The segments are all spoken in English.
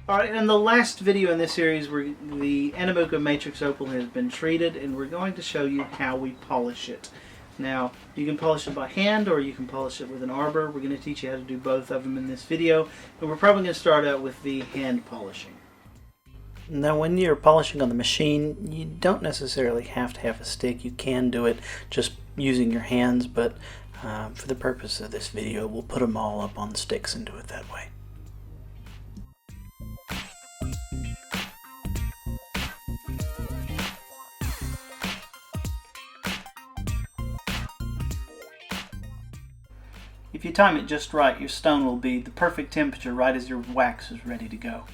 Alright, in the last video in this series, the Andamooka Matrix opal has been treated, and we're going to show you how we polish it. Now, you can polish it by hand or you can polish it with an arbor. We're going to teach you how to do both of them in this video, and we're probably going to start out with the hand polishing. Now, when you're polishing on the machine, you don't necessarily have to have a stick. You can do it just using your hands, but for the purpose of this video, we'll put them all up on sticks and do it that way. If you time it just right, your stone will be the perfect temperature right as your wax is ready to go.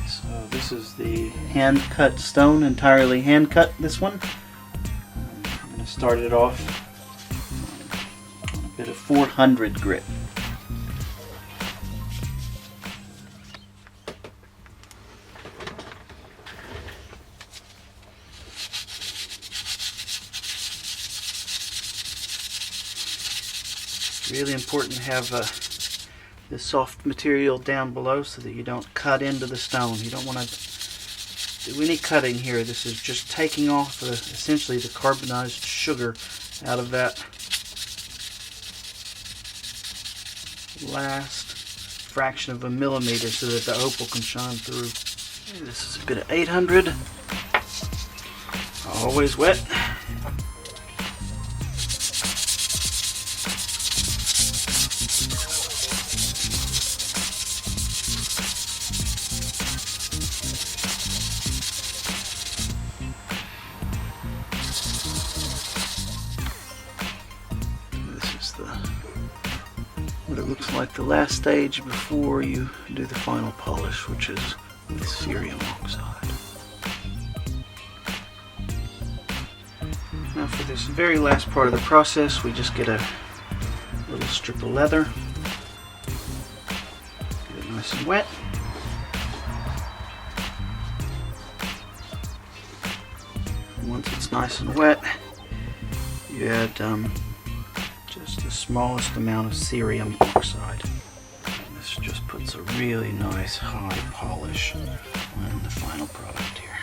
So this is the hand-cut stone, entirely hand-cut, this one. I'm going to start it off on a bit of 400 grit. It's really important to have this soft material down below so that you don't cut into the stone. You don't want to do any cutting here. This is just taking off essentially the carbonized sugar out of that last fraction of a millimeter so that the opal can shine through. This is a bit of 800. Always wet. What it looks like the last stage before you do the final polish, which is with cerium oxide. Now for this very last part of the process, we just get a little strip of leather, get it nice and wet. And once it's nice and wet, you add just the smallest amount of cerium oxide. And this just puts a really nice high polish on the final product here.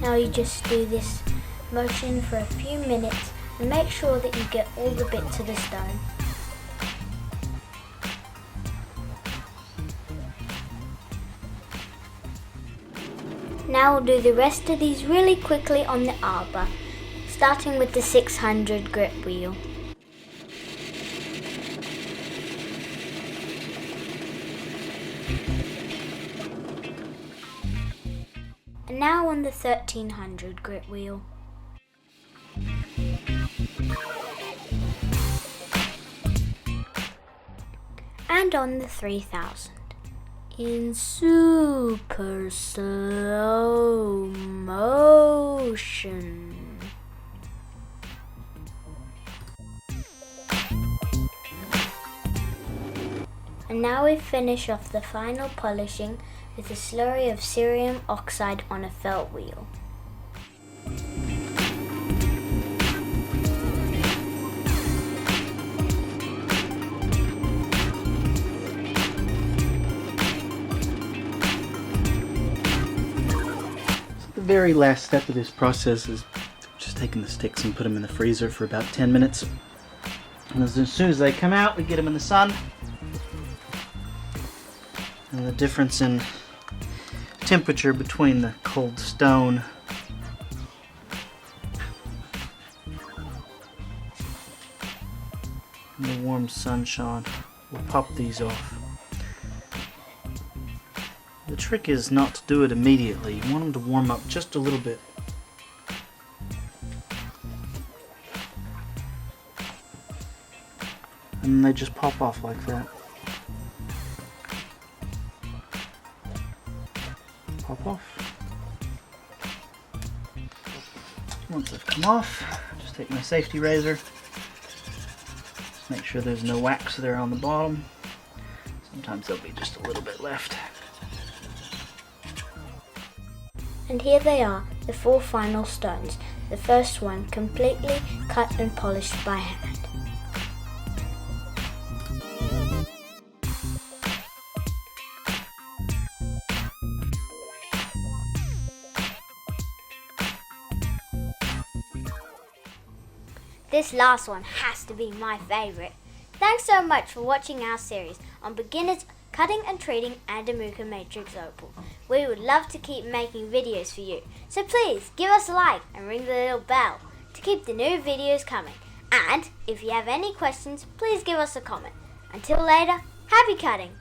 Now you just do this motion for a few minutes and make sure that you get all the bits of the stone. Now we'll do the rest of these really quickly on the arbor, starting with the 600 grit wheel. And now on the 1300 grit wheel. And on the 3000. In super slow motion. And now we finish off the final polishing with a slurry of cerium oxide on a felt wheel. The very last step of this process is just taking the sticks and put them in the freezer for about 10 minutes. And as soon as they come out, we get them in the sun. And the difference in temperature between the cold stone and the warm sunshine will pop these off. The trick is not to do it immediately. You want them to warm up just a little bit. And they just pop off like that. Pop off. Once they've come off, just take my safety razor. Just make sure there's no wax there on the bottom. Sometimes there'll be just a little bit left. And here they are, the 4 final stones. The first one completely cut and polished by hand. This last one has to be my favourite. Thanks so much for watching our series on beginners cutting and treating Andamooka Matrix opal. We would love to keep making videos for you, so please give us a like and ring the little bell to keep the new videos coming. And if you have any questions, please give us a comment. Until later, happy cutting!